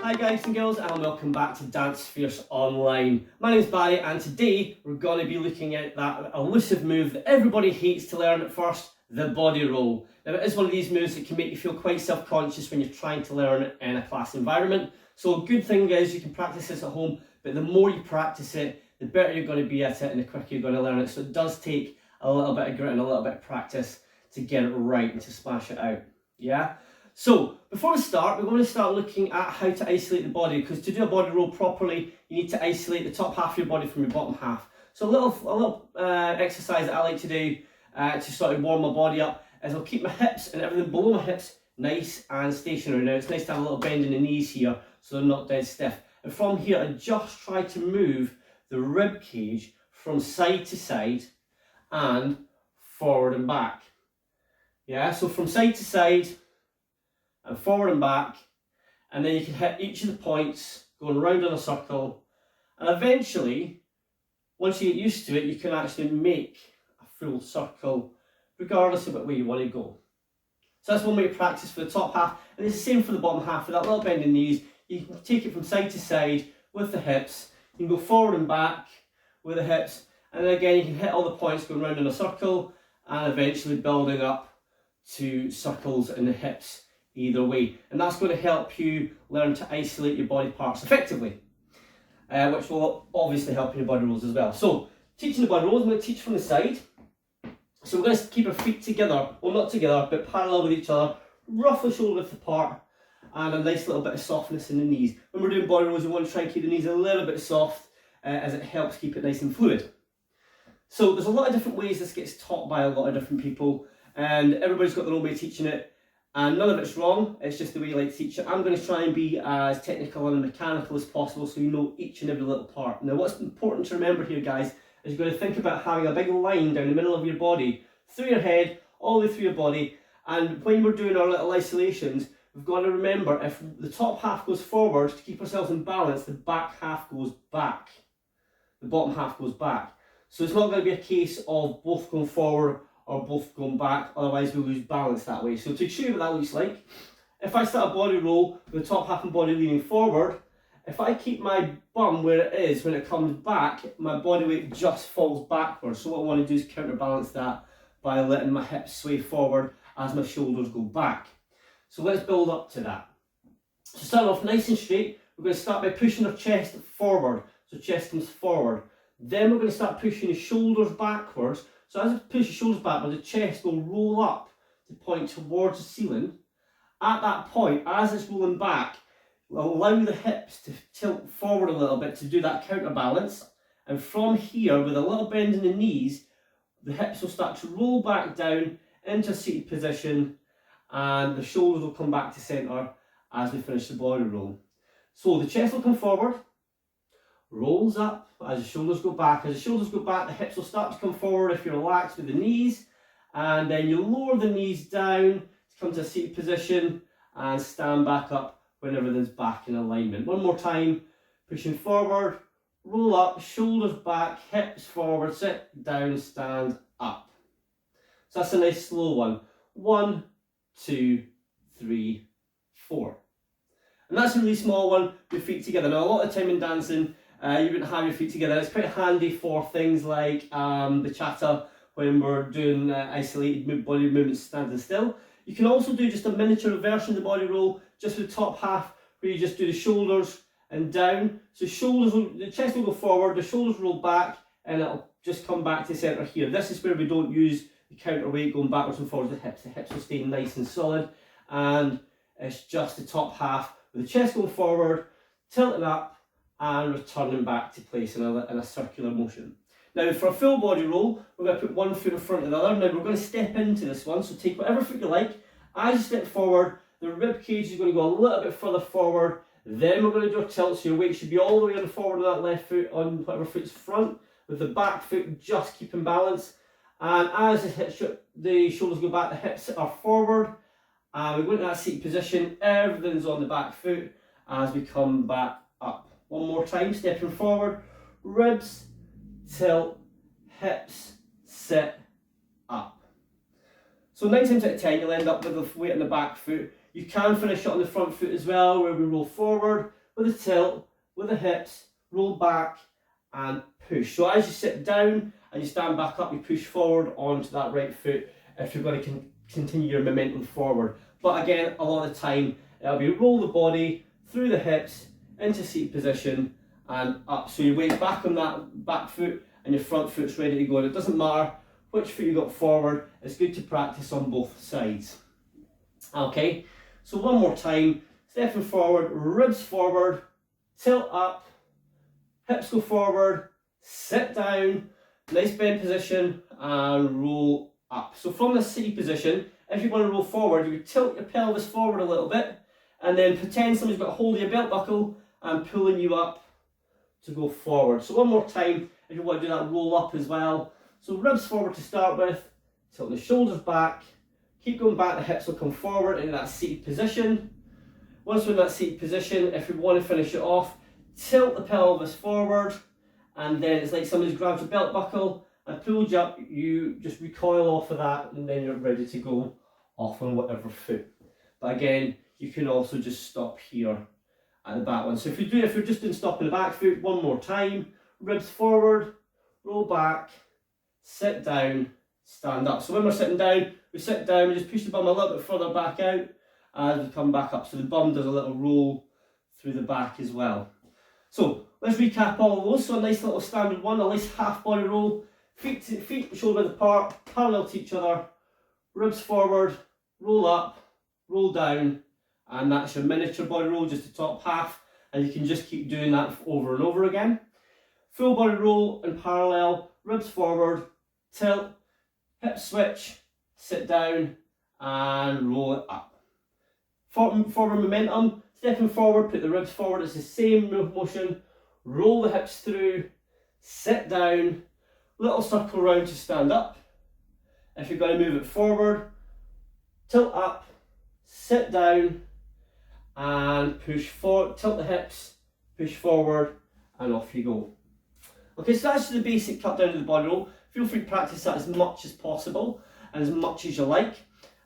Hi guys and girls, and welcome back to Dance Fierce Online. My name's Barry, and today we're going to be looking at that elusive move that everybody hates to learn at first, the body roll. Now it is one of these moves that can make you feel quite self-conscious when you're trying to learn it in a class environment. So a good thing is you can practice this at home, but the more you practice it, the better you're going to be at it and the quicker you're going to learn it. So it does take a little bit of grit and a little bit of practice to get it right and to smash it out. Yeah? So, before we start, we're going to start looking at how to isolate the body, because to do a body roll properly, you need to isolate the top half of your body from your bottom half. So a little exercise that I like to do to sort of warm my body up is I'll keep my hips and everything below my hips nice and stationary. Now it's nice to have a little bend in the knees here so they're not dead stiff. And from here, I just try to move the rib cage from side to side and forward and back. Yeah, so from side to side and forward and back, and then you can hit each of the points going round in a circle, and eventually once you get used to it you can actually make a full circle regardless of what way you want to go. So that's one way to practice for the top half, and it's the same for the bottom half. For that little bend in the knees, you can take it from side to side with the hips, you can go forward and back with the hips, and then again you can hit all the points going round in a circle and eventually building up to circles in the hips either way, and that's going to help you learn to isolate your body parts effectively, which will obviously help in your body rolls as well. So teaching the body rolls, I'm going to teach from the side. So we're going to keep our feet together, well not together but parallel with each other, roughly shoulder width apart, and a nice little bit of softness in the knees. When we're doing body rolls, you want to try and keep the knees a little bit soft as it helps keep it nice and fluid. So there's a lot of different ways this gets taught by a lot of different people, and everybody's got their own way of teaching it. And none of it's wrong, it's just the way you like to teach it. I'm going to try and be as technical and mechanical as possible so you know each and every little part. Now what's important to remember here, guys, is you've got to think about having a big line down the middle of your body, through your head, all the way through your body. And when we're doing our little isolations, we've got to remember if the top half goes forward to keep ourselves in balance, the back half goes back. The bottom half goes back. So it's not going to be a case of both going forward or both going back, otherwise we lose balance that way. So to show you what that looks like, if I start a body roll with the top half of the body leaning forward, if I keep my bum where it is when it comes back, my body weight just falls backwards. So what I want to do is counterbalance that by letting my hips sway forward as my shoulders go back. So let's build up to that. So starting off nice and straight, we're going to start by pushing our chest forward. So chest comes forward. Then we're going to start pushing the shoulders backwards. So as I push the shoulders backwards, the chest will roll up to point towards the ceiling. At that point, as it's rolling back, we'll allow the hips to tilt forward a little bit to do that counterbalance. And from here, with a little bend in the knees, the hips will start to roll back down into a seated position, and the shoulders will come back to centre as we finish the body roll. So the chest will come forward, rolls up as the shoulders go back. As the shoulders go back, the hips will start to come forward if you're relaxed with the knees, and then you lower the knees down to come to a seated position and stand back up when everything's back in alignment. One more time, pushing forward, roll up, shoulders back, hips forward, sit down, stand up. So that's a nice slow one. 1, 2, 3, 4. And that's a really small one, your feet together. Now a lot of time in dancing, you wouldn't have your feet together. It's quite handy for things like bachata, when we're doing isolated body movements standing still. You can also do just a miniature version of the body roll, just with the top half, where you just do the shoulders and down. So the chest will go forward, the shoulders roll back, and it'll just come back to centre here. This is where we don't use the counterweight going backwards and forwards. The hips will stay nice and solid, and it's just the top half with the chest going forward, tilting up, and returning back to place in a circular motion. Now for a full body roll, we're going to put one foot in front of the other. Now we're going to step into this one, so take whatever foot you like. As you step forward, the rib cage is going to go a little bit further forward. Then we're going to do a tilt, so your weight should be all the way on the forward of that left foot on whatever foot's front, with the back foot just keeping balance. And as the shoulders go back, the hips are forward, and we go into that seated position. Everything's on the back foot as we come back up. One more time, stepping forward, ribs, tilt, hips, sit, up. So 9 times out of 10 you'll end up with the weight on the back foot. You can finish it on the front foot as well, where we roll forward, with the tilt, with the hips, roll back and push. So as you sit down and you stand back up, you push forward onto that right foot if you're going to continue your momentum forward. But again, a lot of the time, it'll be roll the body through the hips into seated position and up. So your weight's back on that back foot and your front foot's ready to go. And it doesn't matter which foot you got forward, it's good to practice on both sides. Okay, so one more time, stepping forward, ribs forward, tilt up, hips go forward, sit down, nice bend position and roll up. So from the seated position, if you want to roll forward, you would tilt your pelvis forward a little bit and then pretend somebody's got a hold of your belt buckle and pulling you up to go forward. So one more time, if you want to do that roll up as well. So ribs forward to start with, tilt the shoulders back, keep going back, the hips will come forward into that seated position. Once we're in that seated position, if we want to finish it off, tilt the pelvis forward and then it's like somebody's grabbed your belt buckle and pulled you up, you just recoil off of that and then you're ready to go off on whatever foot. But again, you can also just stop here at the back one. So if you're just doing stop in the back foot, one more time, ribs forward, roll back, sit down, stand up. So when we're sitting down, we sit down, we just push the bum a little bit further back out as we come back up. So the bum does a little roll through the back as well. So let's recap all of those. So a nice little standard one, a nice half body roll, feet shoulder width apart, parallel to each other, ribs forward, roll up, roll down, and that's your miniature body roll, just the top half, and you can just keep doing that over and over again. Full body roll in parallel, ribs forward, tilt, hip switch, sit down and roll it up. Forward momentum, stepping forward, put the ribs forward, it's the same motion, roll the hips through, sit down, little circle round to stand up. If you're going to move it forward, tilt up, sit down and push forward, tilt the hips, push forward and off you go. Okay, so that's the basic cut down of the body roll. Feel free to practice that as much as possible and as much as you like.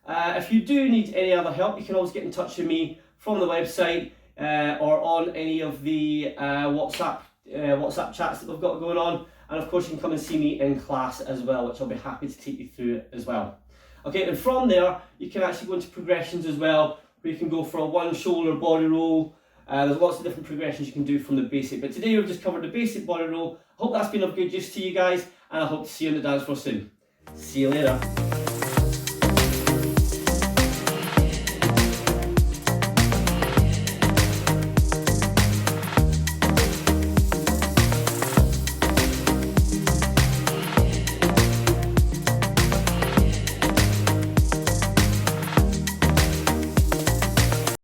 If you do need any other help, you can always get in touch with me from the website or on any of the WhatsApp chats that we've got going on. And of course you can come and see me in class as well, which I'll be happy to take you through it as well. Okay, and from there you can actually go into progressions as well, where you can go for a one shoulder body roll. There's lots of different progressions you can do from the basic, but today we've just covered the basic body roll. I hope that's been of good use to you guys, and I hope to see you on the dance floor soon. See you later.